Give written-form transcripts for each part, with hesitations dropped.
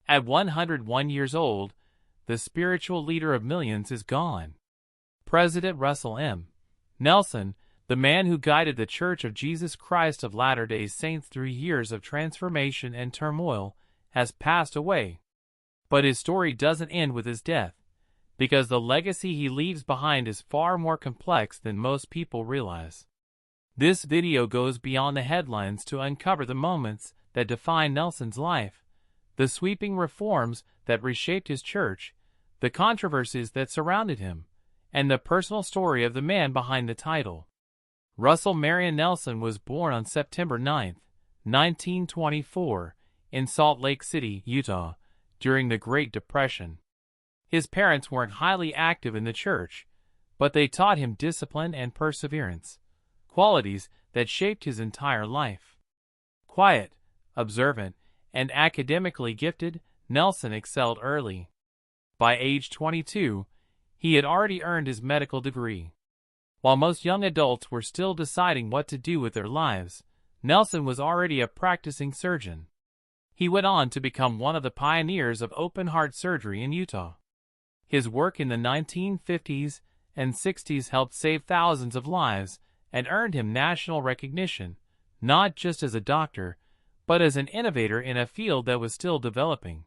At 101 years old, the spiritual leader of millions is gone. President Russell M. Nelson, the man who guided the Church of Jesus Christ of Latter-day Saints through years of transformation and turmoil, has passed away. But his story doesn't end with his death, because the legacy he leaves behind is far more complex than most people realize. This video goes beyond the headlines to uncover the moments that define Nelson's life, the sweeping reforms that reshaped his church, the controversies that surrounded him, and the personal story of the man behind the title. Russell Marion Nelson was born on September 9, 1924, in Salt Lake City, Utah, during the Great Depression. His parents weren't highly active in the church, but they taught him discipline and perseverance, qualities that shaped his entire life. Quiet, observant, and academically gifted, Nelson excelled early. By age 22, he had already earned his medical degree. While most young adults were still deciding what to do with their lives, Nelson was already a practicing surgeon. He went on to become one of the pioneers of open-heart surgery in Utah. His work in the 1950s and 60s helped save thousands of lives and earned him national recognition, not just as a doctor, but as an innovator in a field that was still developing.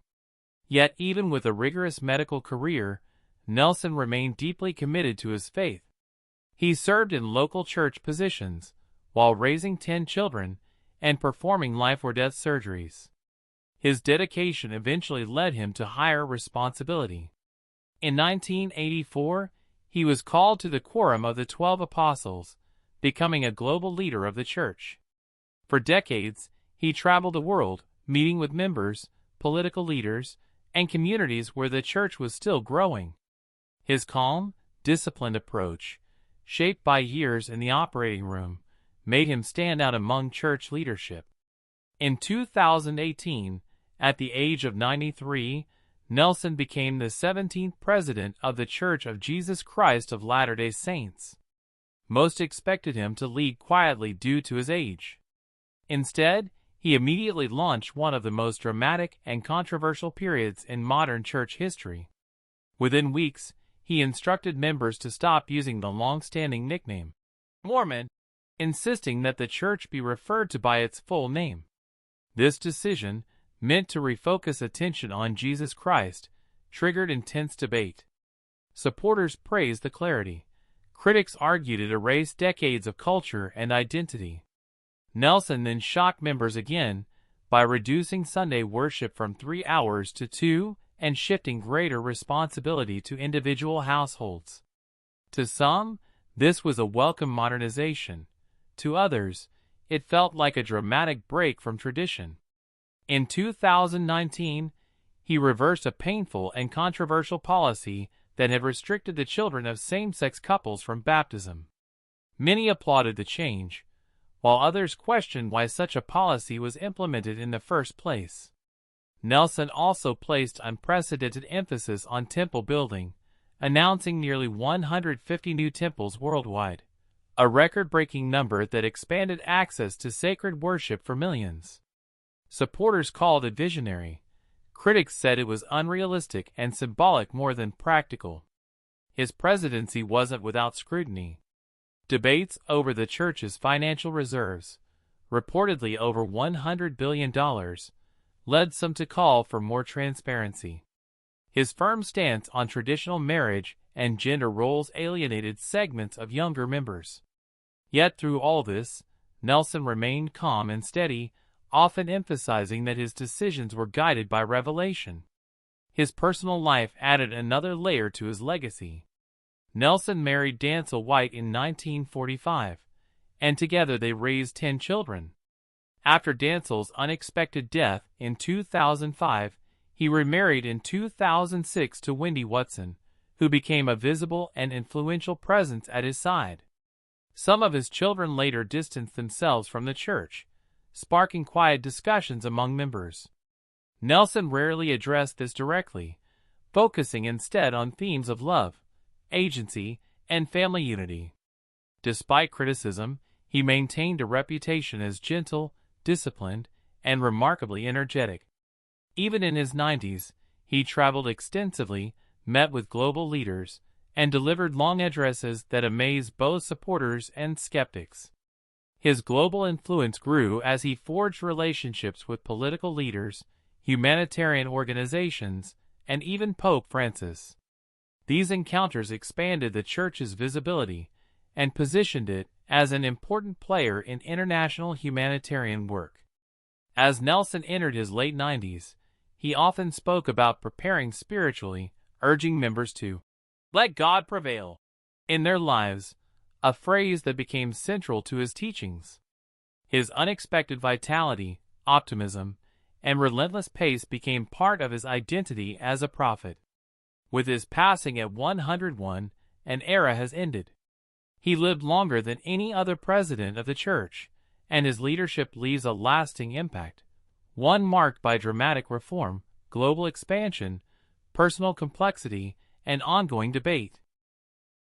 Yet even with a rigorous medical career, Nelson remained deeply committed to his faith. He served in local church positions, while raising 10 children and performing life-or-death surgeries. His dedication eventually led him to higher responsibility. In 1984, he was called to the Quorum of the 12 Apostles, becoming a global leader of the church. For decades, he traveled the world, meeting with members, political leaders, and communities where the church was still growing. His calm, disciplined approach, shaped by years in the operating room, made him stand out among church leadership. In 2018, at the age of 93, Nelson became the 17th president of the Church of Jesus Christ of Latter-day Saints. Most expected him to lead quietly due to his age. Instead, he immediately launched one of the most dramatic and controversial periods in modern church history. Within weeks, he instructed members to stop using the long-standing nickname, Mormon, insisting that the church be referred to by its full name. This decision, meant to refocus attention on Jesus Christ, triggered intense debate. Supporters praised the clarity. Critics argued it erased decades of culture and identity. Nelson then shocked members again by reducing Sunday worship from 3 hours to 2 and shifting greater responsibility to individual households. To some, this was a welcome modernization. To others, it felt like a dramatic break from tradition. In 2019, he reversed a painful and controversial policy that had restricted the children of same-sex couples from baptism. Many applauded the change, while others questioned why such a policy was implemented in the first place. Nelson also placed unprecedented emphasis on temple building, announcing nearly 150 new temples worldwide, a record-breaking number that expanded access to sacred worship for millions. Supporters called it visionary. Critics said it was unrealistic and symbolic more than practical. His presidency wasn't without scrutiny. Debates over the church's financial reserves, reportedly over $100 billion, led some to call for more transparency. His firm stance on traditional marriage and gender roles alienated segments of younger members. Yet through all this, Nelson remained calm and steady, often emphasizing that his decisions were guided by revelation. His personal life added another layer to his legacy. Nelson married Dancel White in 1945, and together they raised 10 children. After Dancel's unexpected death in 2005, he remarried in 2006 to Wendy Watson, who became a visible and influential presence at his side. Some of his children later distanced themselves from the church, sparking quiet discussions among members. Nelson rarely addressed this directly, focusing instead on themes of love, agency, and family unity. Despite criticism, he maintained a reputation as gentle, disciplined, and remarkably energetic. Even in his 90s, he traveled extensively, met with global leaders, and delivered long addresses that amazed both supporters and skeptics. His global influence grew as he forged relationships with political leaders, humanitarian organizations, and even Pope Francis. These encounters expanded the Church's visibility and positioned it as an important player in international humanitarian work. As Nelson entered his late 90s, he often spoke about preparing spiritually, urging members to let God prevail in their lives, a phrase that became central to his teachings. His unexpected vitality, optimism, and relentless pace became part of his identity as a prophet. With his passing at 101, an era has ended. He lived longer than any other president of the Church, and his leadership leaves a lasting impact, one marked by dramatic reform, global expansion, personal complexity, and ongoing debate.